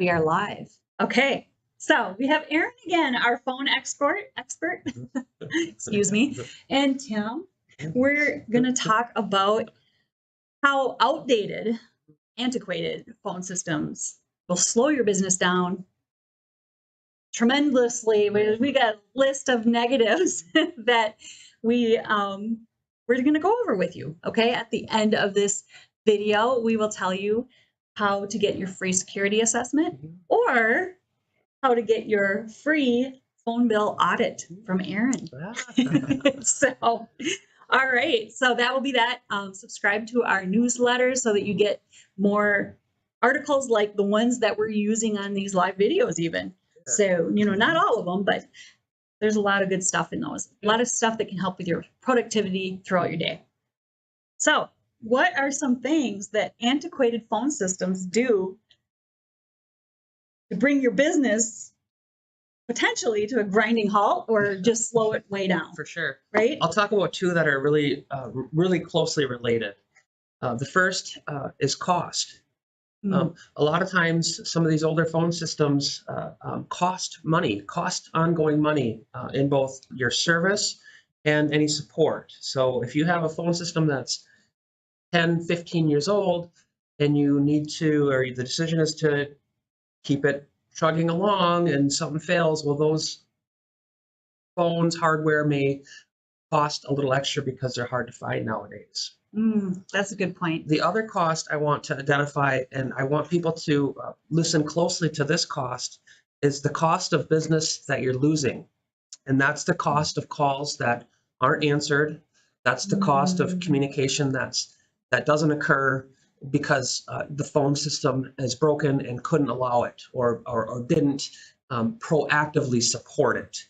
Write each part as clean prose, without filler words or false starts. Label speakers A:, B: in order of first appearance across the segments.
A: We are live. Okay. So we have Aaron again, our phone expert. Excuse me. And Tim, we're going to talk about how outdated, antiquated phone systems will slow your business down tremendously. We got a list of negatives that we're going to go over with you. Okay. At the end of this video, we will tell you how to get your free security assessment or how to get your free phone bill audit from Aaron. So, all right. So that will be that. Subscribe to our newsletter so that you get more articles like the ones that we're using on these live videos even. So, not all of them, but there's a lot of good stuff in those. A lot of stuff that can help with your productivity throughout your day. So, what are some things that antiquated phone systems do to bring your business potentially to a grinding halt or just slow it way down?
B: For sure.
A: Right?
B: I'll talk about two that are really, really closely related. The first is cost. A lot of times, some of these older phone systems cost ongoing money in both your service and any support. So if you have a phone system that's 10, 15 years old and you need to, or the decision is to keep it chugging along and something fails, well, those phones, hardware may cost a little extra because they're hard to find nowadays.
A: That's a good point.
B: The other cost I want to identify, and I want people to listen closely to this cost, is the cost of business that you're losing. And that's the cost of calls that aren't answered. That's the cost of communication that doesn't occur because the phone system is broken and couldn't allow it or didn't proactively support it.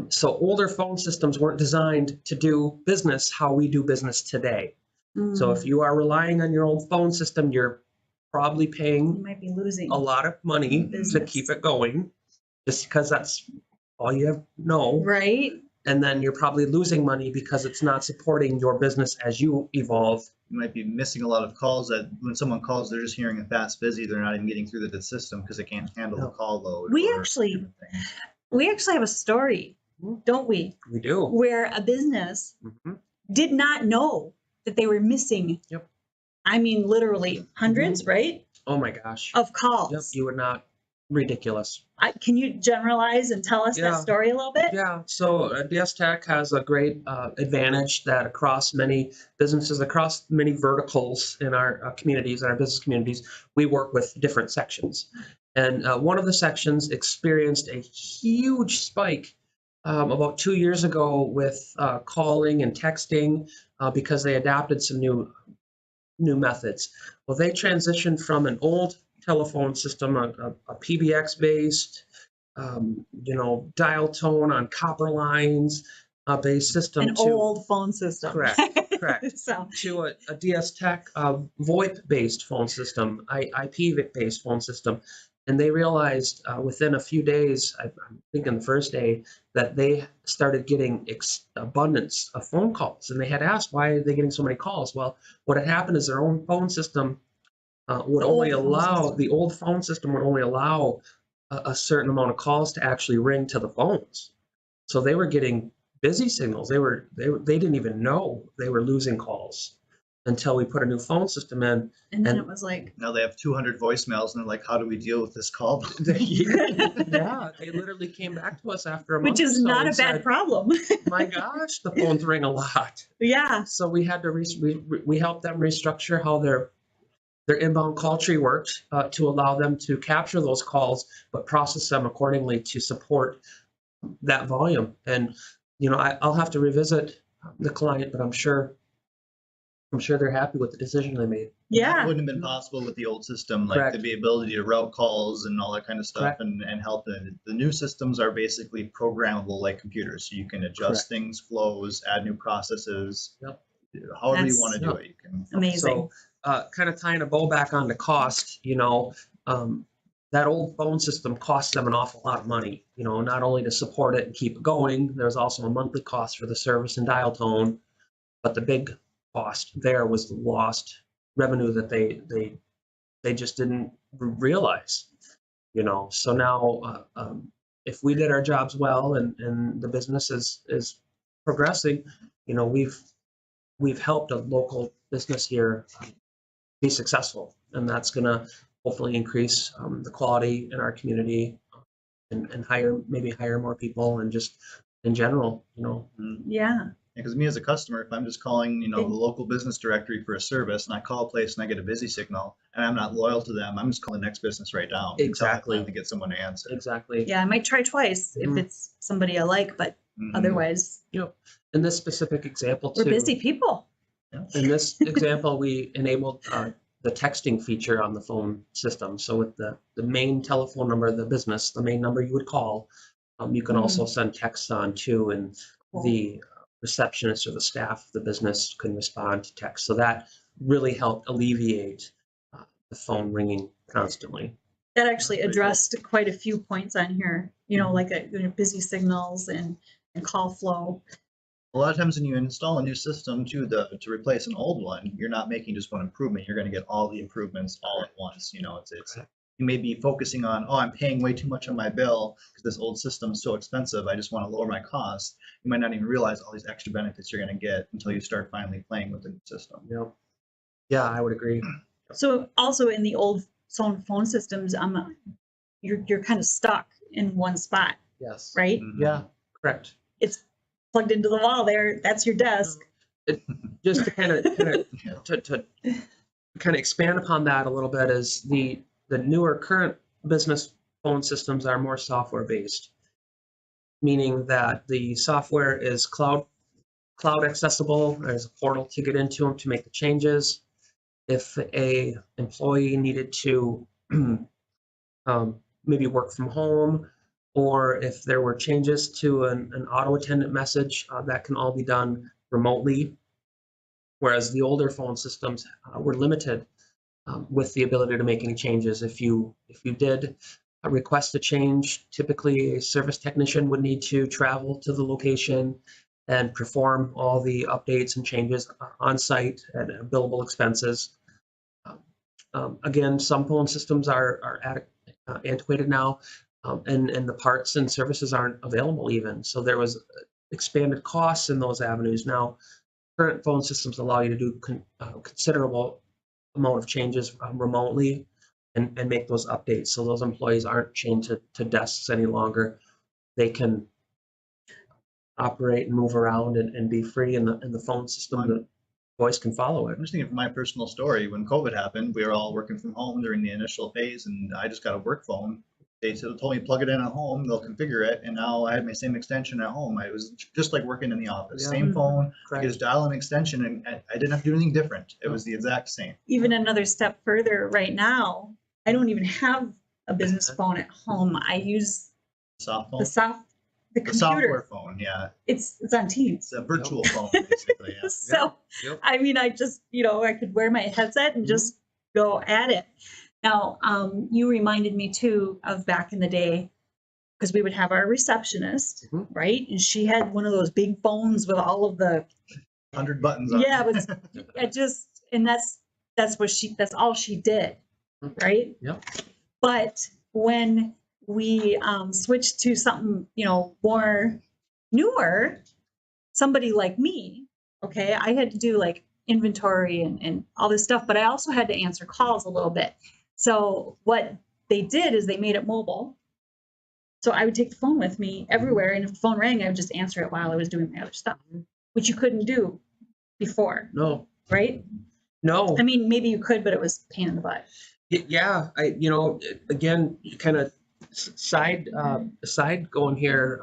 B: So older phone systems weren't designed to do business how we do business today. So if you are relying on your old phone system, you're probably paying
A: You might be losing
B: a lot of money to keep it going just because that's all you know.
A: Right.
B: And then you're probably losing money because it's not supporting your business as you evolve.
C: You might be missing a lot of calls that when someone calls, they're just hearing a fast busy. They're not even getting through the system because they can't handle the call load.
A: We actually have a story, don't we?
B: We do.
A: Where a business did not know that they were missing.
B: Yep.
A: I mean, literally hundreds, right?
B: Oh my gosh.
A: Of calls.
B: Yep. You would not. Ridiculous.
A: Can you generalize and tell us that story a little bit?
B: Yeah. So DS Tech has a great advantage that across many businesses, across many verticals in our communities, in our business communities, we work with different sections. And one of the sections experienced a huge spike about 2 years ago with calling and texting because they adapted some new methods. Well, they transitioned from an old telephone system, a PBX based, dial tone on copper lines based system.
A: An old phone system.
B: Correct.
A: So.
B: To a DS Tech VoIP based phone system, IP based phone system. And they realized within a few days, I'm thinking the first day, that they started getting abundance of phone calls. And they had asked, why are they getting so many calls? Well, what had happened is their own phone system would only allow a certain amount of calls to actually ring to the phones. So they were getting busy signals. They didn't even know they were losing calls until we put a new phone system in.
A: And then it was like,
C: now they have 200 voicemails and they're like, how do we deal with this call?
B: Yeah, they literally came back to us after a month.
A: Which is not a bad problem.
B: My gosh, the phones ring a lot.
A: Yeah.
B: So we had to we helped them restructure how their inbound call tree worked to allow them to capture those calls, but process them accordingly to support that volume. And, I'll have to revisit the client, but I'm sure they're happy with the decision they made.
A: Yeah.
C: It wouldn't have been possible with the old system, like
B: Correct.
C: the ability to route calls and all that kind of stuff and help. The new systems are basically programmable like computers. So you can adjust things, flows, add new processes.
B: Yep.
C: However you want to do it, you can.
A: Amazing.
B: So kind of tying a bow back onto cost, that old phone system cost them an awful lot of money, not only to support it and keep it going, there's also a monthly cost for the service and dial tone, but the big cost there was the lost revenue that they just didn't realize. So now, if we did our jobs well and the business is progressing, we've helped a local business here be successful, and that's going to hopefully increase the quality in our community and maybe hire more people and just in general.
A: Yeah.
C: Because me as a customer, if I'm just calling, the local business directory for a service and I call a place and I get a busy signal and I'm not loyal to them, I'm just calling the next business right down
B: Exactly.
C: until I finally get someone to answer.
B: Exactly.
A: Yeah, I might try twice if it's somebody I like, but otherwise,
B: In this specific example,
A: we're
B: too,
A: busy people.
B: in this example, we enabled the texting feature on the phone system. So with the main telephone number of the business, the main number you would call, you can also send texts on too, and the receptionist or the staff of the business can respond to text. So that really helped alleviate the phone ringing constantly.
A: That actually addressed quite a few points on here, like busy signals and call flow.
C: A lot of times when you install a new system to replace an old one, you're not making just one improvement. You're going to get all the improvements all at once. It's you may be focusing on, oh, I'm paying way too much on my bill because this old system's so expensive. I just want to lower my cost. You might not even realize all these extra benefits you're going to get until you start finally playing with the new system.
B: Yeah, I would agree.
A: So also in the old phone systems, you're kind of stuck in one spot.
B: Yes.
A: Right?
B: Yeah, correct.
A: It's plugged into the wall there. That's your desk.
B: Just to kind of expand upon that a little bit, is the newer current business phone systems are more software based, meaning that the software is cloud accessible. There's a portal to get into them to make the changes. If a employee needed to maybe work from home, or if there were changes to an auto attendant message, that can all be done remotely. Whereas the older phone systems were limited with the ability to make any changes. If you did request a change, typically a service technician would need to travel to the location and perform all the updates and changes on site at billable expenses. Again, some phone systems are antiquated now, and the parts and services aren't available even. So there was expanded costs in those avenues. Now, current phone systems allow you to do considerable amount of changes remotely and make those updates. So those employees aren't chained to desks any longer. They can operate and move around and be free in the phone system. The voice can follow it.
C: I'm just thinking of my personal story. When COVID happened, we were all working from home during the initial phase, and I just got a work phone. They told me plug it in at home, they'll configure it, and now I had my same extension at home. I was just like working in the office.
B: Yeah.
C: Same phone,
B: Correct.
C: I just dial an extension, and I didn't have to do anything different. It was the exact same.
A: Even another step further, right now, I don't even have a business phone at home. I use
C: Soft phone?
A: the
C: The
A: computer.
C: software phone, yeah.
A: It's on Teams.
C: It's a virtual phone, basically. Yeah.
A: So,
B: Yep.
A: I mean, I just, I could wear my headset and just go at it. Now, you reminded me too of back in the day, because we would have our receptionist, right? And she had one of those big phones with all of the
C: 100 buttons on
A: yeah,
C: it.
A: that's all she did, right?
B: Yep.
A: But when we switched to something, more newer, somebody like me, okay, I had to do like inventory and all this stuff, but I also had to answer calls a little bit. So what they did is they made it mobile. So I would take the phone with me everywhere, and if the phone rang, I would just answer it while I was doing my other stuff, which you couldn't do before.
B: No.
A: Right?
B: No.
A: I mean, maybe you could, but it was a pain in the butt.
B: Yeah, again, kind of side going here.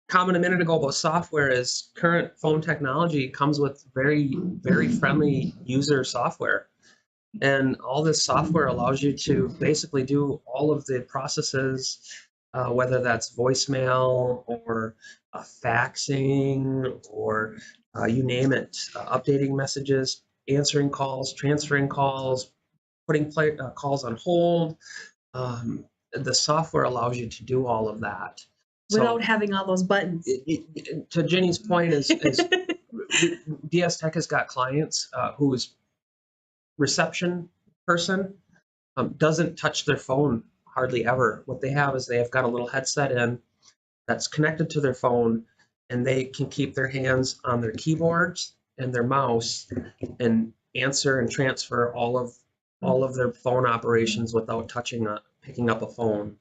B: Comment a minute ago about software is current phone technology comes with very, very friendly user software. And all this software allows you to basically do all of the processes, whether that's voicemail or faxing or you name it, updating messages, answering calls, transferring calls, putting calls on hold. The software allows you to do all of that
A: without having all those buttons.
B: To Jenny's point is DS Tech has got clients whose reception person doesn't touch their phone hardly ever. What they have is they have got a little headset in that's connected to their phone, and they can keep their hands on their keyboards and their mouse and answer and transfer all of their phone operations without picking up a phone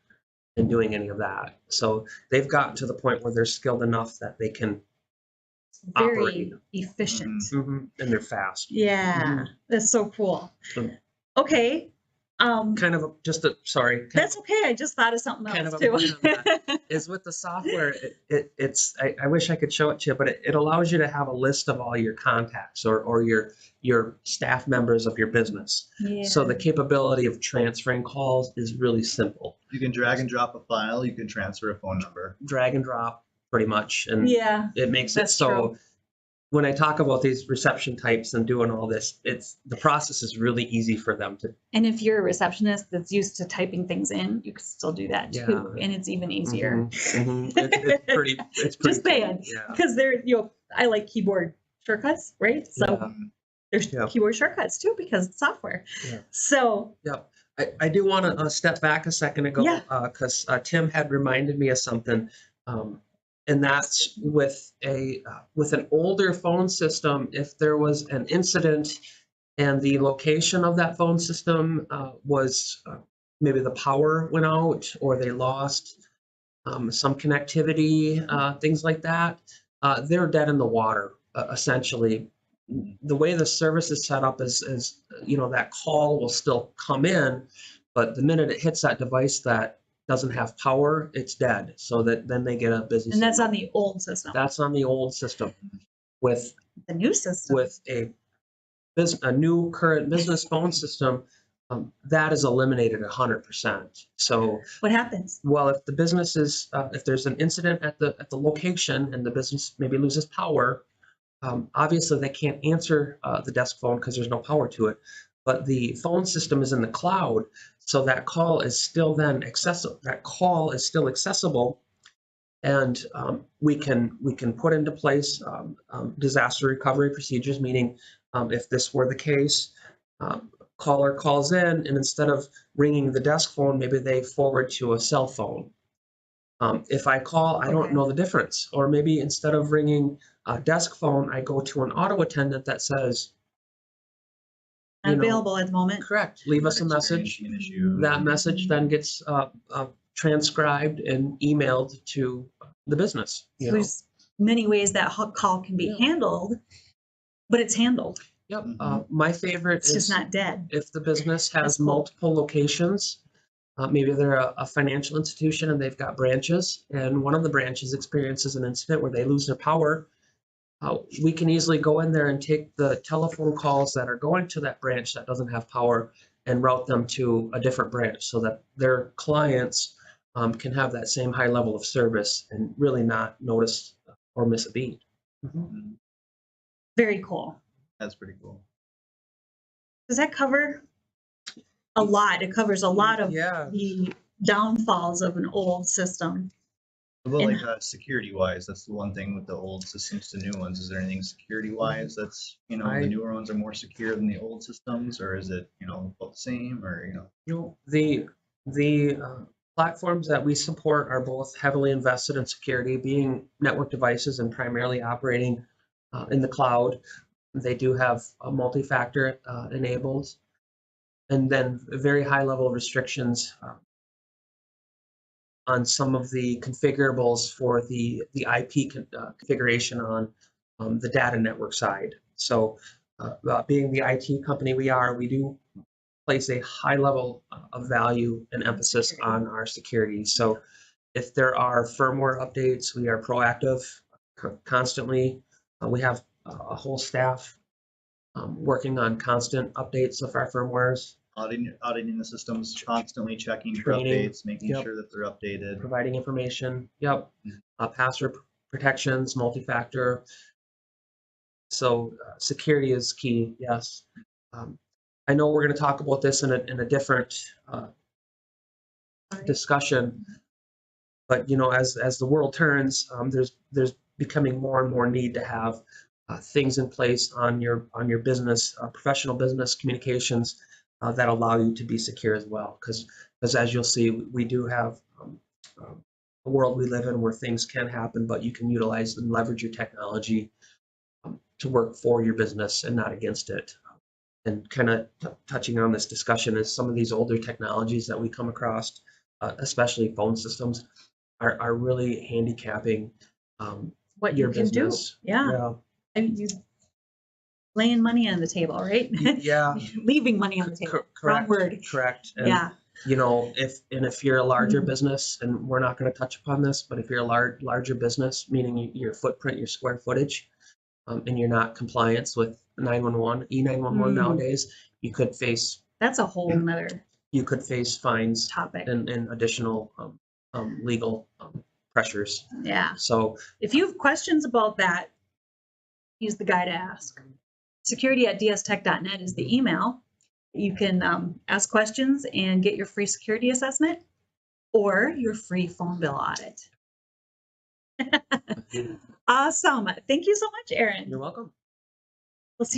B: and doing any of that. So they've gotten to the point where they're skilled enough that they can
A: Very
B: operate.
A: efficient.
B: And they're fast.
A: Yeah, that's so cool.
B: Mm.
A: Okay.
B: Kind of sorry.
A: That's okay. I just thought of something
B: kind
A: else
B: of
A: too.
B: is with the software. I wish I could show it to you, but it allows you to have a list of all your contacts or your staff members of your business.
A: Yeah.
B: So the capability of transferring calls is really simple.
C: You can drag and drop a file. You can transfer a phone number.
B: Drag and drop, pretty much, and
A: Yeah,
B: it makes it
A: that's
B: so.
A: true.
B: When I talk about these reception types and doing all this, the process is really easy for them to.
A: And if you're a receptionist that's used to typing things in, you can still do that too,
B: Yeah.
A: and it's even easier.
B: It's pretty. It's pretty.
A: Just saying,
B: Yeah.
A: because I like keyboard shortcuts, right? So
B: Yeah.
A: there's
B: Yeah.
A: keyboard shortcuts too because it's software.
B: Yeah.
A: So
B: Yep. I do want to step back a second ago
A: Yeah.
B: because Tim had reminded me of something, and that's with an older phone system. If there was an incident and the location of that phone system was maybe the power went out or they lost some connectivity, things like that, they're dead in the water essentially. The way the service is set up is that call will still come in, but the minute it hits that device that doesn't have power, it's dead. So that then they get a busy.
A: and that's
B: signal.
A: on the old system.
B: That's on the old system. With
A: The new system.
B: a new current business phone system, that is eliminated 100%. So
A: What happens?
B: well, if the business is if there's an incident at the location and the business maybe loses power, obviously they can't answer the desk phone because there's no power to it. But the phone system is in the cloud, so that call is still then accessible. That call is still accessible, and we can put into place disaster recovery procedures. Meaning, if this were the case, caller calls in, and instead of ringing the desk phone, maybe they forward to a cell phone. If I call, I don't
A: Okay.
B: know the difference. Or maybe instead of ringing a desk phone, I go to an auto attendant that says,
A: Not available at the moment.
B: correct, leave us a message.
C: An issue.
B: That message then gets transcribed and emailed to the business.
A: So there's many ways that call can be handled, but it's handled.
B: Yep.
C: Mhm.
B: My favorite
A: It's
B: is
A: just not dead.
B: if the business
A: That's
B: has
A: cool.
B: multiple locations. Maybe they're a financial institution and they've got branches, and one of the branches experiences an incident where they lose their power. We can easily go in there and take the telephone calls that are going to that branch that doesn't have power and route them to a different branch so that their clients can have that same high level of service and really not notice or miss a beat.
C: Mhm.
A: Very cool.
C: That's pretty cool.
A: Does that cover a lot? It covers a lot of
B: Yeah.
A: the downfalls of an old system.
C: Well,
A: And-
C: like security wise, that's the one thing with the old systems to new ones. Is there anything security wise that's, the newer ones are more secure than the old systems, or is it, about the same, or,
B: The platforms that we support are both heavily invested in security, being network devices and primarily operating in the cloud. They do have a multi-factor enabled, and then a very high level of restrictions on some of the configurables for the IP configuration on the data network side. So, being the IT company we do place a high level of value and emphasis on our security. So, if there are firmware updates, we are proactive constantly. We have a whole staff working on constant updates of our firmwares.
C: auditing the systems, constantly checking for
B: Training.
C: updates, making
B: Yep.
C: sure that they're updated.
B: Providing information. Yep.
C: Mhm.
B: Password protections, multi-factor. So security is key. Yes. I know we're going to talk about this in a different discussion, but as the world turns, there's becoming more and more need to have things in place on your business, professional business communications that allow you to be secure as well. Because as you'll see, we do have a world we live in where things can happen, but you can utilize and leverage your technology to work for your business and not against it. And kind of touching on this discussion is some of these older technologies that we come across, especially phone systems, are really handicapping
A: What
B: your
A: you can do.
B: business.
A: Yeah. I mean, you laying money on the table, right?
B: Yeah.
A: Leaving money on the table. Wrong word.
B: Correct. And,
A: Yeah.
B: you know, if you're a larger business, and we're not going to touch upon this, but if you're a larger business, meaning your footprint, your square footage, and you're not compliance with 911, E911 nowadays, you could face
A: That's a whole nother
B: fines
A: topic.
B: and additional legal pressures.
A: Yeah.
B: So
A: if you have questions about that, use the guy to ask. security@dstech.net is the email. You can ask questions and get your free security assessment or your free phone bill audit. Awesome. Thank you so much, Aaron.
B: You're welcome.
A: We'll see you